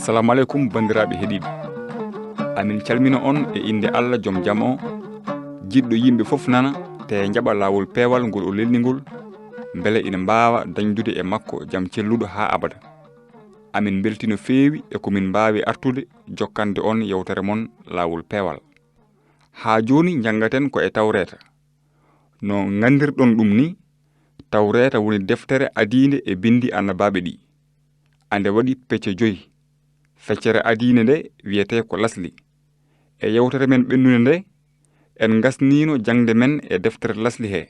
Assalamu alaikum bandiraɓe heɗiɓe. Amin calmina on e inde Allah joom jam o, jiɗɗo yimɓe fof nana te jaɓa lawol peewal ngol o lelnigol beele ina mbawa dañdude e makko jam celluɗo ha abada. Amin beltino feewi e ko min mbawi artude jokkande on yewtere mon lawol peewal. Ha joni jangaten ko e Tawreta. No gandirɗon ɗum ni, Tawreta woni deftere adinde e bindi annabaɓe ɗi. Ande waɗi pecce 5. Feccere adine nde wiyete ko lasli. E yewtere men ɓennude nde en gasnino jangde men e deftere lasli he.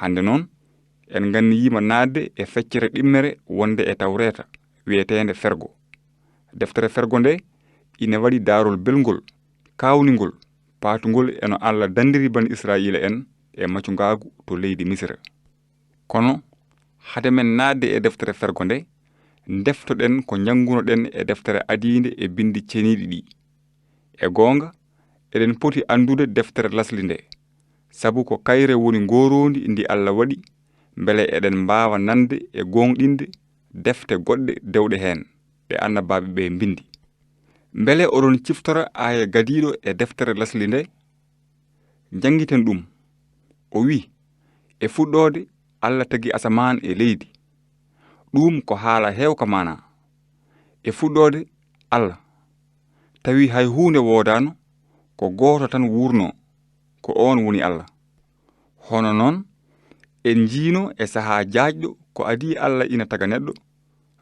Hande noon en ganniyima nadde e feccere ɗimmere wonde e Tawreta wiyetende Fergo. Deftere Fergo nde ina waɗi darol belgol, kawningol, patugol eno Allah dandiri bani Israila en e maccugagu to leydi Misra. Kono hade men nadde e deftere Fergo nde, deftoɗen ko jangunoɗen e deftere adinde e bindi ceniɗi ɗi. E gonga eɗen poti andude deftere lasli nde, sabu ko kayre woni ngorondi ndi Allah waɗi beele eɗen mbawa nande e gonɗinde defte goɗɗe dewɗe hen ɗe annabaɓe ɓe bindi. Beele oɗon ciftora aya gadiɗo e deftere lasli nde, jangiten ɗum. O wi, e fuɗɗode Allah tagi asaman e leydi. Ɗum ko haala hewka mana. E fuɗɗode Allah tawi hay hunde wodano, ko goto tan wurno, ko on woni Allah. Hono noon en jiino e saha jaajɗo ko adi Allah ina taga neɗɗo,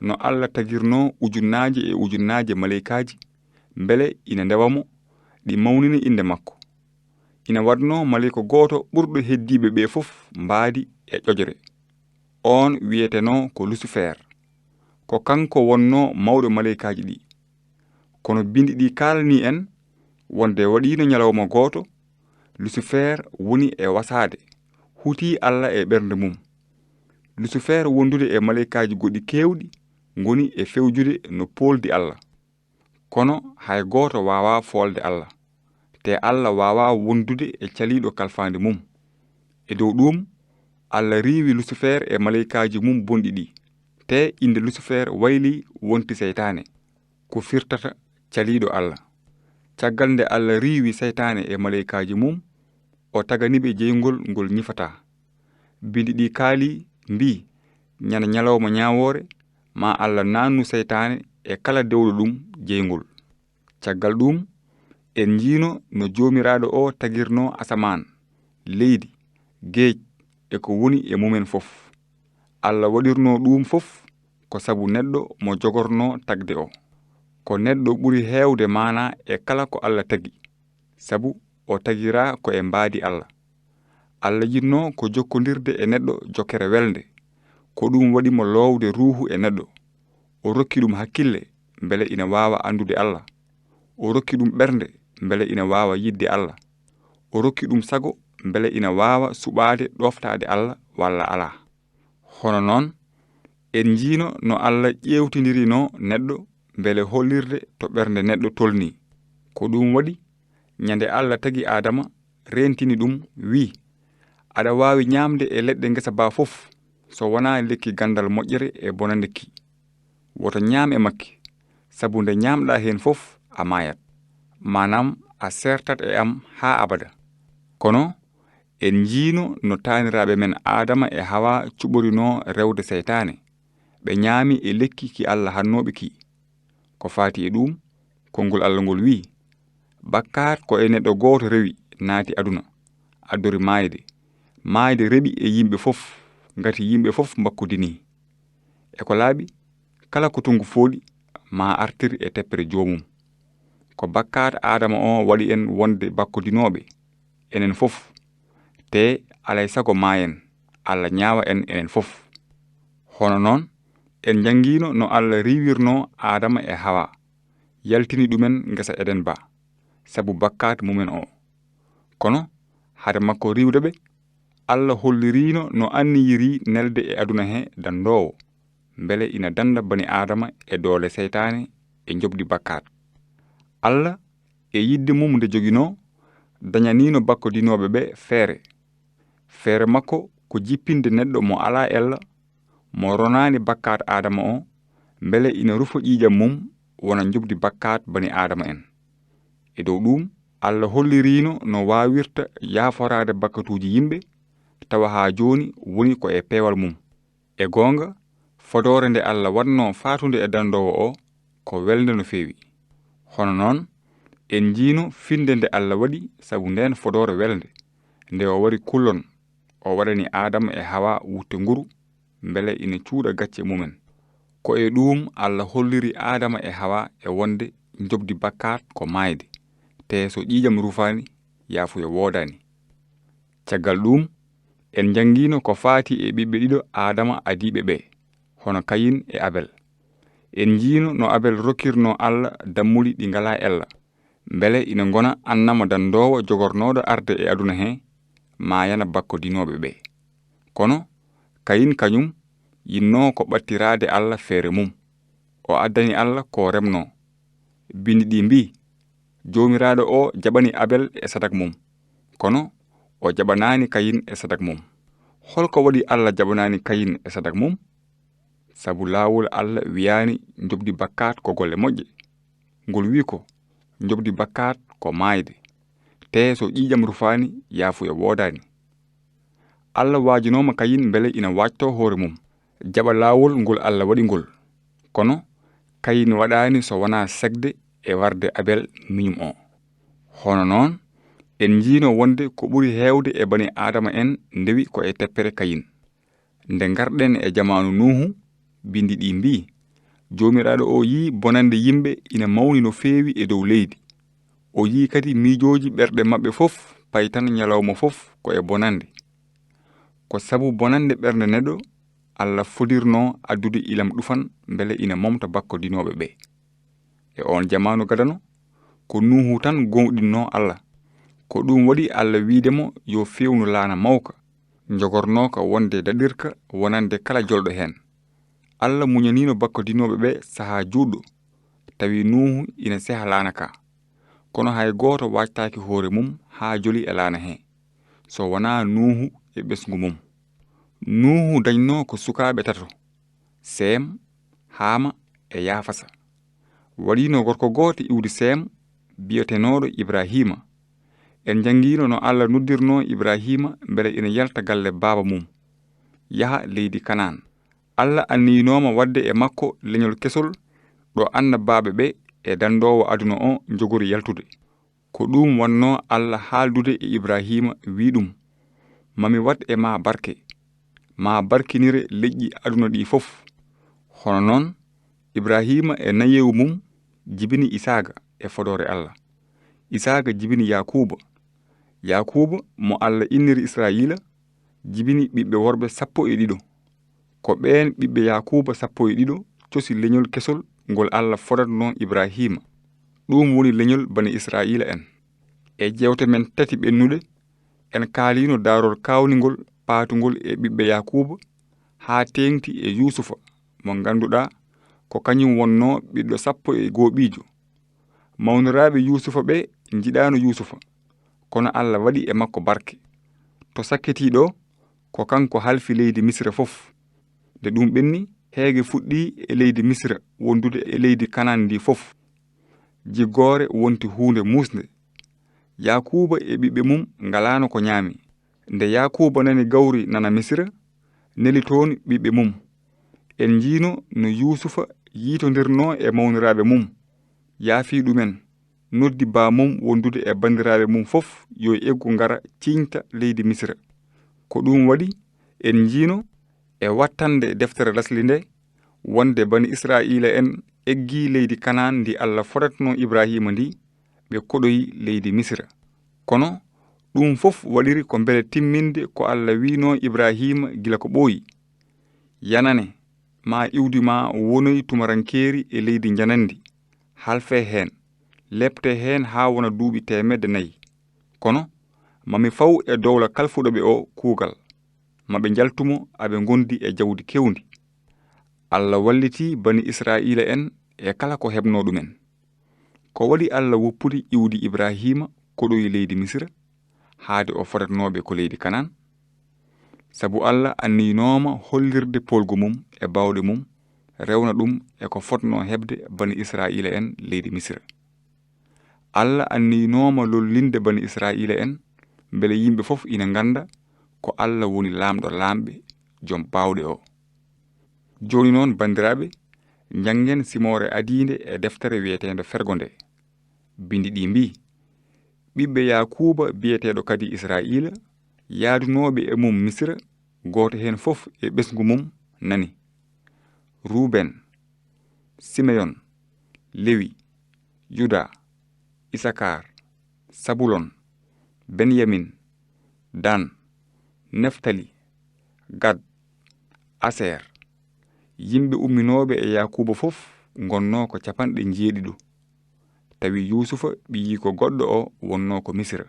no Allah tagirno ujunnaje e ujunnaje malaikaji beele ina ndewamo ɗi mawnina inde makko. Ina wadno malaika goto ɓurɗo heddiɓe ɓe fof mbaadi e ƴojre. On wiyeteno ko Lucifer, ko kanko wonno mawɗo malaikaji ɗi. Kono bindi ɗi kalani en wonde waɗino ñalawma goto, Lucifer woni e wasade, huti Allah e ɓernde mum. Lucifer wondude e malaikaji goɗɗi kewɗi ngoni e fewjude no poldi Allah. Kono hay goto wawa folde Allah, te Allah wawa wondude e caliɗo kalfande mum. E dow ɗum Allah riiwi Lucifer e malaikaji mum bonɗi ɗi, te inde Lucifer wayli wonti seytane, ko firtata caliɗo Allah. Caggal nde Allah riiwi seytane e malaikaji mum, o taganiɓe jeygol ngol ñifata. Bindi ɗi kaali mbi, ñana ñalawma ñawore ma Allah nannu seytane e kala dewɗo ɗum jeygol. Caggal ɗum en jiino no jomiraɗo o tagirno asaman, leydi, geej e ko woni e mumen fof. Allah waɗirno ɗum fof ko sabu neɗɗo mo jogorno tagde o. Ko neɗɗo ɓuri hewde mana e kala ko Allah tagi, sabu o tagira ko e mbaadi Allah. Allah jinno ko jokkodirde e neɗɗo jokkere welde, ko ɗum waɗi mo lowde ruuhu e neɗɗo. O rokki ɗum hakkille beele ina wawa andude Allah. O rokki ɗum ɓernde beele ina wawa yidde Allah. O rokki ɗum sago beele ina wawa suɓade ɗoftade Allah walla ala. Hono noon en jiino no Allah ƴewtidirino neɗɗo beele hollirde to ɓernde neɗɗo tolni. Ko ɗum waɗi ñande Allah tagi Adama, rentini ɗum wi, aɗa wawi ñamde e leɗɗe ngesa ba fof, so wona lekki gandal moƴƴere e bonande ki. Woto ñaam e makki, sabu nde ñamɗa hen fof a mayat, manam a sertat e am ha abada. Kono en jiino no taniraɓe men Adama e Hawa cuɓorino rewde seytane, ɓe ñaami e lekki ki Allah hannoɓe ki. Ko fati e ɗum, konngol Allah ngol wi, bakkat ko e neɗɗo goto rewi naati aduna, addori maayde. Maayde reɓi e yimɓe fof, ngati yimɓe fof mbakkudini. E ko laaɓi, kala ko tungu fooɗi ma artir e teppere joomum. Ko bakkat Adama o waɗi en wonde bakkudinoɓe enen fof, te alay sago maayen, Allah ñaawa en enen fof. Hono noon en jangino no Allah riwirno Adama e Hawa, yaltini ɗumen ngesa Eden ba, sabu bakkat mumen o. Kono hade makko riwdeɓe, Allah hollirino no anniyiri nelde e aduna he dandowo, beele ina danda bani Adama e doole seytane e jobdi bakkat. Allah e yidde mum nde jogino, dañanino bakkodinoɓe ɓe feere. Feere makko ko jippinde neɗɗo mo ala ella, mo ronani bakkat Adama o, beele ina rufa ƴiƴam mum wona jobdi bakkat bani adama en. E dow ɗum Allah hollirino no wawirta yaforade bakkatuji yimɓe tawa ha joni woni ko e peewal mum. E gonga fodore nde Allah wanno fatunde e dandowo o ko welde no fewi. Hono non en jiino finde nde Allah waɗi sabu nden fodore welde nde o wari kullon o waɗani Adama e Hawa wutte nguru mbele ina cuuɗa gacce mumen. Ko e ɗum Allah holliri Adama e Hawa e wonde jobdi bakkat ko mayde te so ƴiƴam rufani yafuya wodani. Caggal ɗum en jangino ko faati e ɓiɓɓe ɗiɗo Adama adiɓe ɓe hono Kayin e Abel. En jiino no Abel rokkirno Allah dammuli ɗi ngala ella mbele ina gona annama dandowo jogornoɗo arde e aduna he ma yana bakko dinoɓe ɓe. Kono Kayin kañum yinno ko ɓattirade Allah feere mum. O addani Allah ko remno. Bindi ɗi mbi jomiraɗo o jaɓani Abel e sadak mum kono o jaɓanani Kayin e sadak mum. Holko waɗi Allah jaɓanani Kayin e sadak mum? Sabu lawol Allah wiyani jobdi bakkat ko golle moƴƴe. Ngol wi ko jobdi bakkat ko mayde te so ƴiƴam rufani yafuya wodani. Allah wajinoma Kayin mbele ina wajto hoore mum jaɓa lawol ngol Allah waɗi ngol. Kono Kayin waɗani so wona segde e warde Abel miñum o. Hono noon en jiino wonde ko ɓuri hewde e bani Adama en ndewi ko e teppere Kayin. Nde garɗen e jamanu Nuhu bindi ɗi mbi jomiraɗo o yi bonande yimɓe ina mawni no feewi e dow leydi. O yi kadi miijoji ɓerɗe maɓɓe fof paytan ñalawma fof ko e bonande. Ko sabu bonande ɓernde neɗɗo Allah fodirno addude ilam ɗufan mbele ina momta bakko dinoɓe ɓe. E on jamanu gadano ko Nuhu tan gonɗinno Allah. Ko ɗum waɗi Allah wiidemo yo fewnu laana mawka jogornoka wonde daɗirka wonande kala jolɗo hen. Allah muñanino bakko dinoɓe ɓe saha juɗɗo tawi Nuhu ina seha laana ka. Kono hay goto wajtaki hoore mum ha joli e laana he so wona Nuhu e ɓesgu mum. Nuhu dañno ko sukaɓe tato Sem, Hama e Yafasa. Waɗino gorko goto iwdi Sem biyetenoɗo Ibrahima. En jangino no Allah noddirno Ibrahima mbele ina yalta galle baba mum yaha leydi Kanan. Allah anninoma wadde e makko leñol kesol ɗo anna baɓe ɓe e dandowo aduna o jogori yaltude. Ko ɗum wanno Allah haaldude e Ibrahima wi ɗum mami wat e ma barke ma barkinire leƴƴi aduna ɗi fof. Hono noon Ibrahima e nayewu mum jibini Isaga e fodore Allah. Isaga jibini Yakuba. Yakuba mo Allah inniri Israila jibini ɓiɓɓe worɓe 12. Ko ɓeen ɓiɓɓe Yakuba 12 cosi leñol kesol ngol Allah fodatno Ibrahima. Ɗum woni leñol bani Israila en. E jewte men tati ɓennuɗe en kaalino darol kawningol paatugol e ɓiɓɓe Yakuba ha tengti e Yusufa mo ganduɗa ko kañum wonno ɓiɗɗo 11 mawniraɓe Yusufa ɓe jiɗano Yusufa kono Allah waɗi e makko barke. To sakketiɗo ko kanko halfi leydi Misra fof. Nde ɗum ɓenni heege fuɗɗi e leydi Misra wondude e leydi Kanan ndi fof. Jiggore wonti hunde musde. Yakuba e ɓiɓɓe mum ngalano ko ñaami. Nde Yakuba nani gawri nana Misra neli toon ɓiɓɓe mum. En jiino no Yusufa yiitondirno e mawniraɓe mum yaafi ɗumen noddi ba mum wondude e bandiraɓe mum fof yo eggu ngara ciñta leydi Misra. Ko ɗum waɗi en jiino e wattande deftere lasli nde wonde bani Israila en eggi leydi Kanan ndi Allah fodatno Ibrahima ndi ɓe koɗoyi leydi Misra. Kono ɗum fof waɗiri ko mbele timminde ko Allah wino Ibrahima gila ko ɓooyi. Yanane ma iwdi ma wonoy tumarankeri e leydi janandi halfe hen lepte hen ha wona duuɓi 400. Kono mami faw e dowla kalfuɗoɓe o kuugal maɓe jaltumo aɓe gondi e jawdi kewndi. Allah walliti bani Israila en e kala ko hebno ɗumen. Ko waɗi Allah woppudi iwdi Ibrahima koɗoyi leydi Misra haade o fodatnoɓe ko leydi Kanan. Sabu Allah anninoma hollirde polgu mum e bawɗe mum rewna ɗum e ko fotno hebde bani Israila en leydi Misra. Allah anninoma lollinde bani Israila en beele yimɓe fof ina ganda ko Allah woni lamɗo lamɓe joom bawɗe o. Joni noon bandiraɓe, jangen simore adinde e deftere wiyetede fergonde. Bindi ɗi mbi ɓiɓɓe Yakuba biyeteɗo kadi Israila yaadunoɓe e mum Misra, goto hen fof e ɓesgu mum nani: Ruben, Simeon, Lewi, Yuda, Isakar, Sabulon, Benyamin, Dan, Neftali, Gad, Aser. Yimɓe umminoɓe e Yakuba fof gonno ko 70. Tawi Yusufa ɓiyi ko goɗɗo o wonno ko Misra.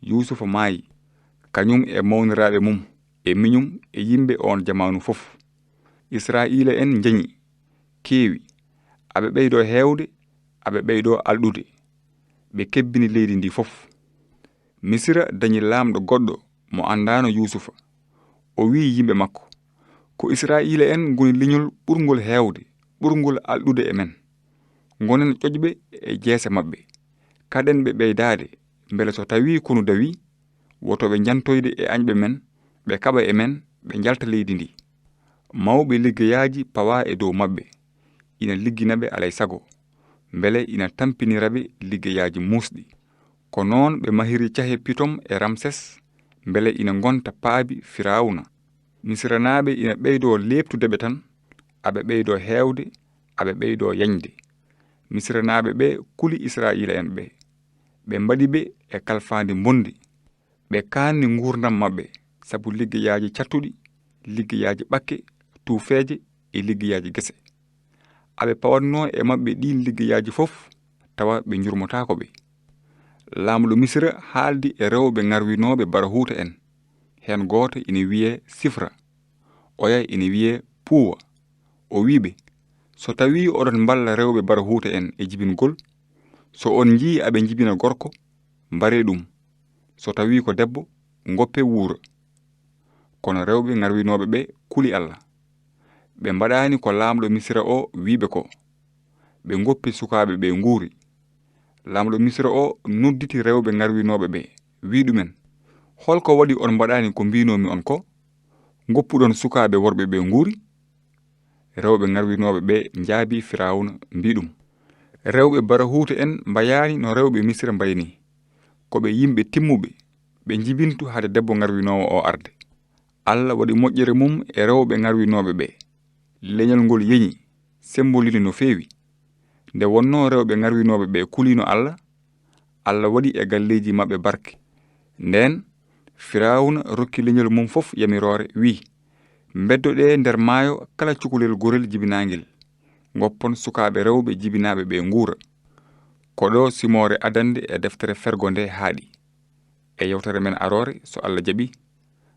Yusufa maayi, kañum e mawniraɓe mum e miñum e yimɓe on jamanu fof. Israila en jañi, keewi, aɓe ɓeydo heewde, aɓe ɓeydo alɗude, ɓe kebbini leydi ndi fof. Misra dañi lamɗo goɗɗo mo andano Yusufa. O wi yimɓe makko: ko Israila en goni leñol ɓurgol heewde, ɓurgol alɗude e men. Gonen ƴoƴɓe e jeese mabɓe, kaɗen ɓe ɓeydade, beele so tawi konu dawi, woto ɓe jantoyde e añɓe men, ɓe kaɓa e men, ɓe jalta leydi ndi. Mawɓe liggeyaji pawa e dow mabɓe, ina ligginaɓe alay sago, beele ina tampiniraɓe liggeyaji musɗi. Ko noon ɓe mahiri cahe Pitom e Ramses, beele ina gonta paabi Firawna. Misranaɓe ina ɓeydo leptudeɓe tan, aɓe ɓeydo heewde, aɓe ɓeydo yañde. Misranaɓe ɓe kuli Israila en ɓe, ɓe mbaɗi ɓe e kalfandi bondi, ɓe kanni gurdam mabɓe sabu liggeyaji cattuɗi, liggeyaji ɓakke, tuufeeje e liggeyaji gese. Aɓe pawatno e mabɓe ɗin liggeyaji fof, tawa ɓe jurmotako ɓe. Lamɗo Misra haaldi e rewɓe ngarwinoɓe Barahuta en. Hen goto ina wiye Sifra, oya ina wiye Puwa. O wiɓe: so tawi oɗon balla rewɓe Barahuta en e jibingol, so on jii aɓe jibina gorko, mbare ɗum. So tawi ko debbo, goppe wuura. Kono rewɓe ngarwinoɓe ɓe kuli Allah. Ɓe mbaɗani ko lamɗo Misra o wiɓe ko. Ɓe goppi sukaɓe ɓe nguuri. Lamɗo Misra o nodditi rewɓe ngarwinoɓe ɓe, wi ɗumen: holko waɗi on mbaɗani ko mbinomi on ko? Goppuɗon sukaɓe worɓe ɓe nguuri? Rewɓe ngarwinoɓe ɓe njaabi Firawna mbi ɗum: rewɓe Barahuta en mbayani no rewɓe Misra mbayni, koɓe yimɓe timmuɓe, ɓe jibintu hade debbo ngarwinowo o arde. Allah waɗi moƴƴere mum e rewɓe ngarwinoɓe ɓe. Leñol ngol yeñi, sembolini no feewi. Nde wonno rewɓe ngarwinoɓe ɓe kulino Allah, Allah waɗi e galleji mabɓe barke. Nden Firawna rokki leñol mum fof yamirore, wi: beddoɗe nder maayo kala cukalel gorel jibinangel, goppon sukaɓe rewɓe jibinaɓe ɓe nguura. Koɗo simore adande e deftere fergonde haaɗi. E yewtere men arore, so Allah jaɓi,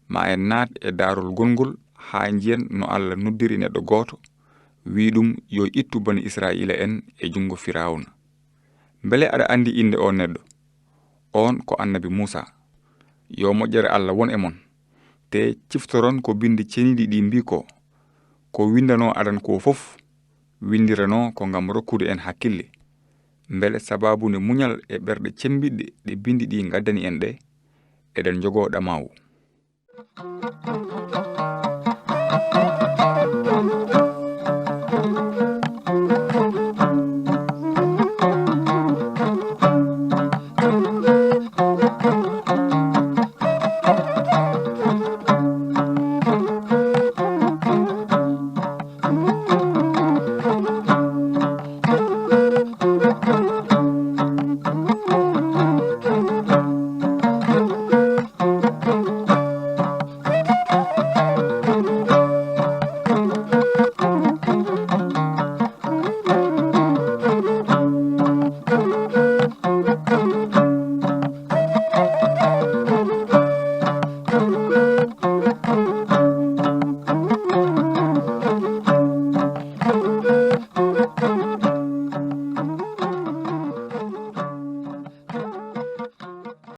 ma en naat e daarol gongol ha jiyen no Allah noddiri neɗɗo goto, wi ɗum yo ittu bani Israila en e jungo Firawna. Beele aɗa andi inde o neɗɗo? On ko annabi Musa. Yo moƴƴere Allah won e mon. Te ciftoron ko bindi ceniɗi ɗi mbi ko windano adan ko fof, windirano ko ngam rokkude en hakkille, beele sababu ne muñal e ɓerɗe cembiɗɗe ɗe bindi ɗi gaddani en ɗe, eɗen jogo ɗamawu.